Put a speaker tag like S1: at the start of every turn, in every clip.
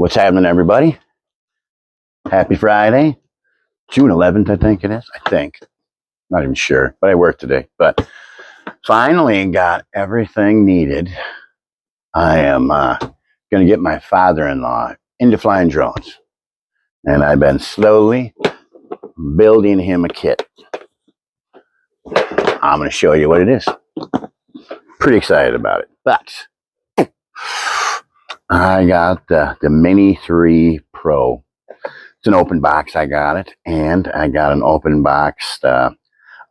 S1: What's happening, everybody? Happy Friday, June 11th, I think it is. Not even sure, but I work today. But finally got everything needed. I am going to get my father-in-law into flying drones. And I've been slowly building him a kit. I'm going to show you what it is. Pretty excited about it. But I got the Mini 3 Pro. It's an open box. I got it. And I got an open box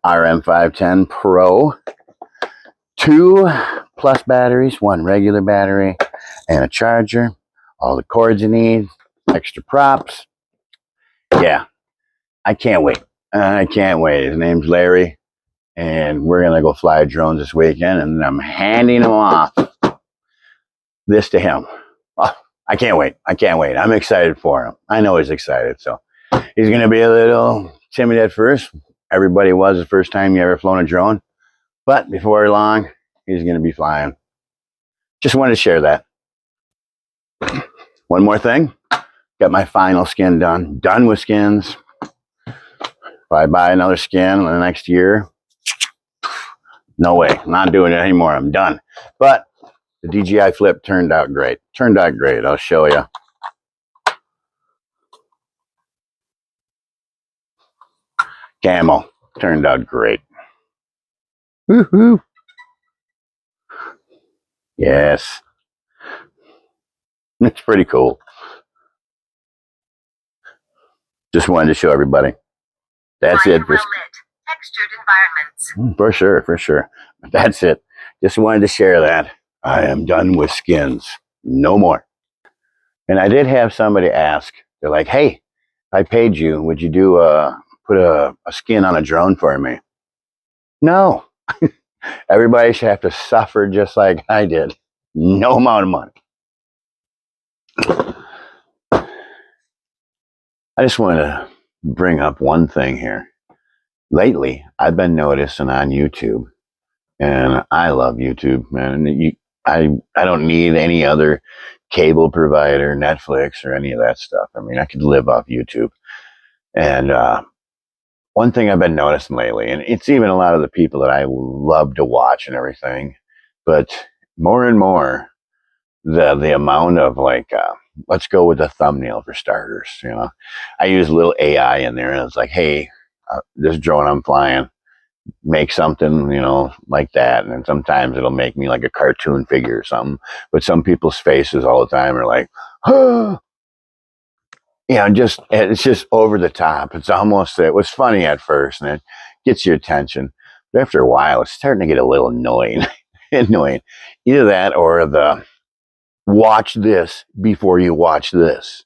S1: RM510 Pro. 2 plus batteries, 1 regular battery, and a charger. All the cords you need, extra props. Yeah, I can't wait. I can't wait. His name's Larry, and we're going to go fly drones this weekend, and I'm handing him off this to him. Oh, I can't wait. I can't wait. I'm excited for him. I know he's excited, so he's going to be a little timid at first. Everybody was the first time you ever flown a drone, but before long, he's going to be flying. Just wanted to share that. One more thing. Got my final skin done. Done with skins. If I buy another skin in the next year, no way. I'm not doing it anymore. I'm done. But the DJI Flip turned out great. Turned out great. I'll show you. Camo. Turned out great. Woohoo. Yes. It's pretty cool. Just wanted to show everybody. That's it. For
S2: textured environments.
S1: For sure, for sure. But that's it. Just wanted to share that. I am done with skins. No more. And I did have somebody ask. They're like, hey, if I paid you, would you do put a skin on a drone for me? No. Everybody should have to suffer just like I did. No amount of money. I just want to bring up one thing here. Lately, I've been noticing on YouTube, and I love YouTube, man. I don't need any other cable provider, Netflix, or any of that stuff. I mean, I could live off YouTube. And one thing I've been noticing lately, and it's even a lot of the people that I love to watch and everything, but more and more, the amount of let's go with the thumbnail for starters. I use a little AI in there, and it's like, hey, this drone I'm flying, make something, like that. And then sometimes it'll make me like a cartoon figure or something. But some people's faces all the time are like, oh, it's just over the top. It was funny at first, and it gets your attention. But after a while, it's starting to get a little annoying. Annoying. Either that or the watch this before you watch this.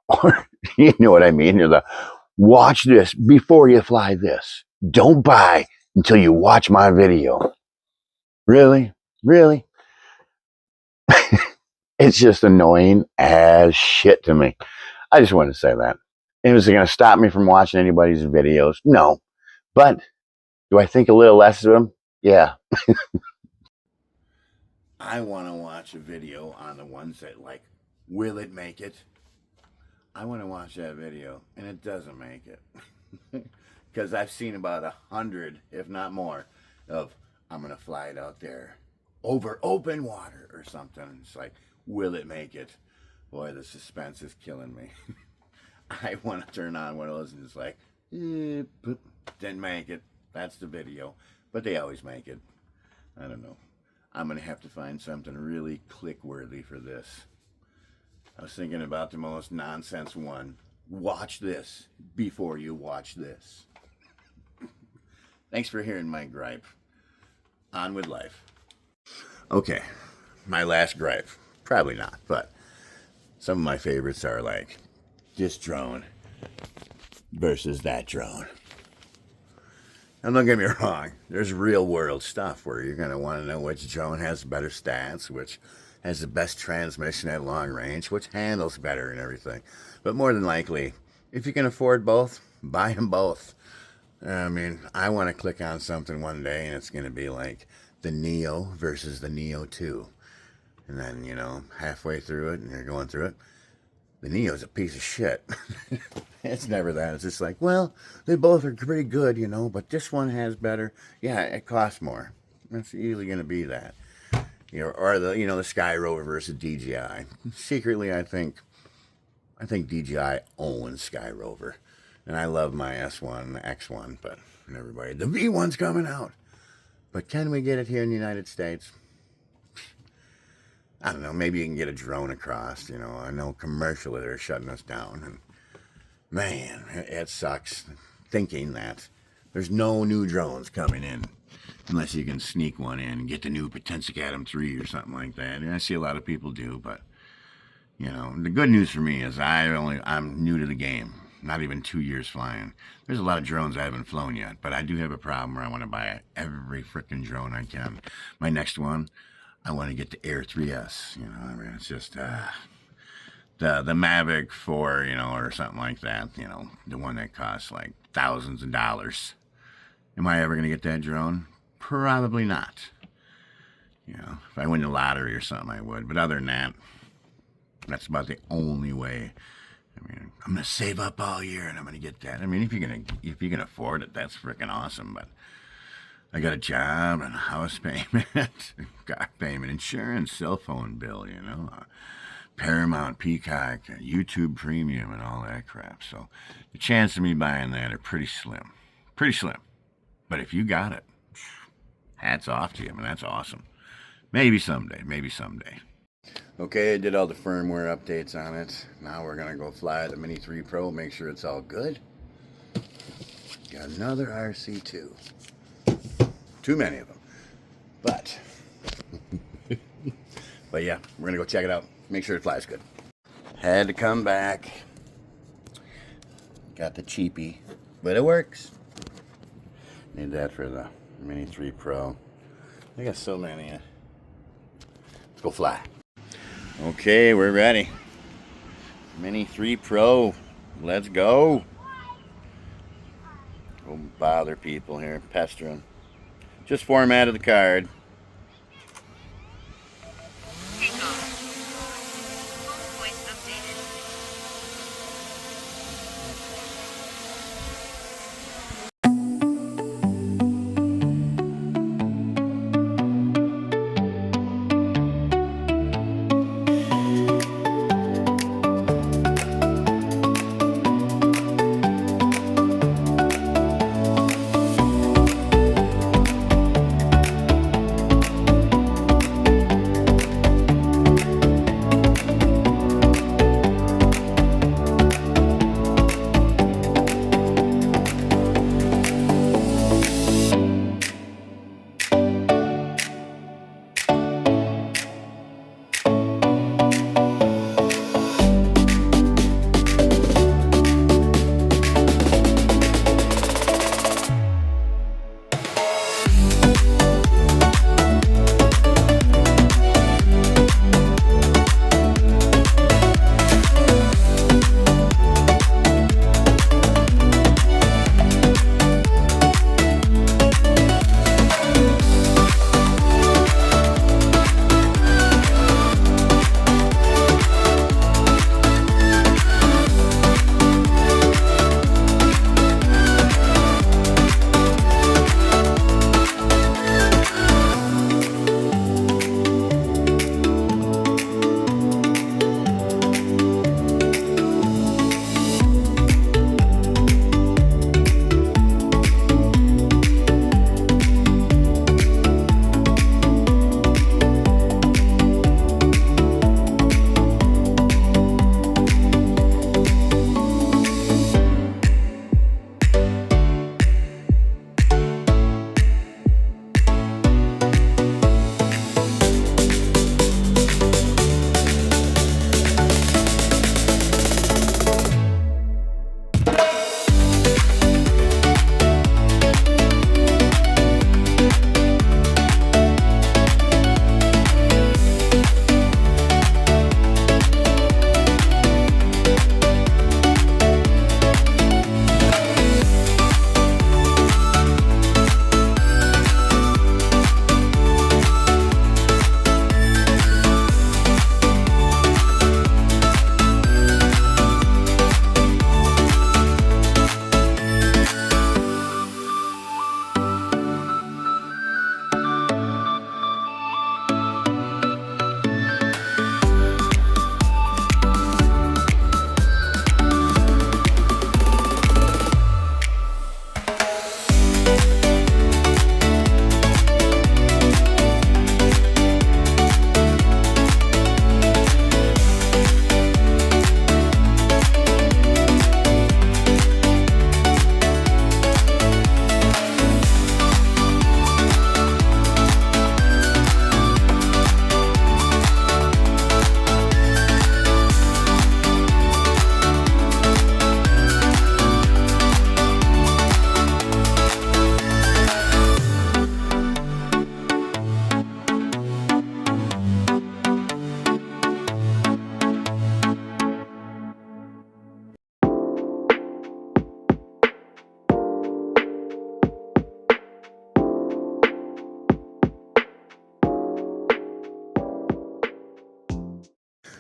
S1: Or, you know what I mean? Or the watch this before you fly this. Don't buy until you watch my video. Really? Really? It's just annoying as shit to me. I just wanted to say that. Is it going to stop me from watching anybody's videos? No. But do I think a little less of them? Yeah. I want to watch a video on the ones that will it make it? I want to watch that video, and it doesn't make it. Because I've seen about 100, if not more, of I'm going to fly it out there over open water or something. It's like, will it make it? Boy, the suspense is killing me. I want to turn on one of those and it's like, didn't make it. That's the video. But they always make it. I don't know. I'm going to have to find something really click-worthy for this. I was thinking about the most nonsense one. Watch this before you watch this. Thanks for hearing my gripe. On with life. Okay, my last gripe. Probably not, but some of my favorites are like this drone versus that drone. Now, don't get me wrong. There's real world stuff where you're going to want to know which drone has better stats, which has the best transmission at long range, which handles better and everything. But more than likely, if you can afford both, buy them both. I mean, I want to click on something one day and it's going to be like the Neo versus the Neo 2. And then, halfway through it and you're going through it, the Neo's a piece of shit. It's never that. It's just like, well, they both are pretty good, you know, but this one has better. Yeah, it costs more. It's usually going to be that. You know, or the Sky Rover versus DJI. Secretly, I think DJI owns Sky Rover, and I love my S1, X1, but everybody, the V1's coming out. But can we get it here in the United States? I don't know. Maybe you can get a drone across. You know, I know commercially they're shutting us down, and man, it sucks thinking that there's no new drones coming in unless you can sneak one in and get the new Potensic Atom 3 or something like that. And I see a lot of people do, but you know, the good news for me is I'm new to the game. Not even 2 years flying. There's a lot of drones I haven't flown yet, but I do have a problem where I want to buy every freaking drone I can. My next one, I want to get the Air 3S. You know, I mean, it's just the Mavic 4, you know, or something like that. You know, the one that costs like thousands of dollars. Am I ever going to get that drone? Probably not. You know, if I win the lottery or something, I would. But other than that, that's about the only way. I mean, I'm gonna save up all year and I'm gonna get that. I mean, if you can afford it, that's freaking awesome. But I got a job and a house payment, car payment, insurance, cell phone bill, you know, Paramount, Peacock, YouTube Premium, and all that crap. So the chance of me buying that are pretty slim, pretty slim. But if you got it, hats off to you. I mean, that's awesome. Maybe someday, maybe someday. Okay, I did all the firmware updates on it. Now we're gonna go fly the Mini 3 Pro, make sure it's all good. Got another RC2. Too many of them. But yeah, we're gonna go check it out. Make sure it flies good. Had to come back. Got the cheapie, but it works. Need that for the Mini 3 Pro. I got so many. Let's go fly. Okay, we're ready. Mini 3 Pro. Let's go. Go bother people here, pester them. Just formatted the card.
S2: Home voice updated.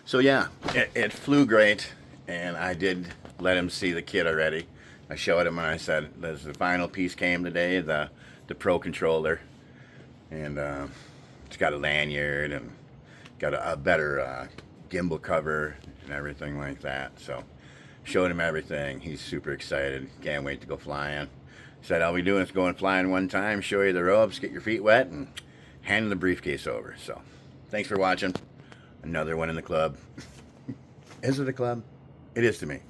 S1: So yeah, it flew great, and I did let him see the kit already. I showed him and I said, "This the final piece came today, the Pro controller, and it's got a lanyard and got a better gimbal cover and everything like that." So showed him everything. He's super excited. Can't wait to go flying. Said all we do is go and flying one time, show you the ropes, get your feet wet, and hand the briefcase over. So thanks for watching. Another one in the club. Is it a club? It is to me.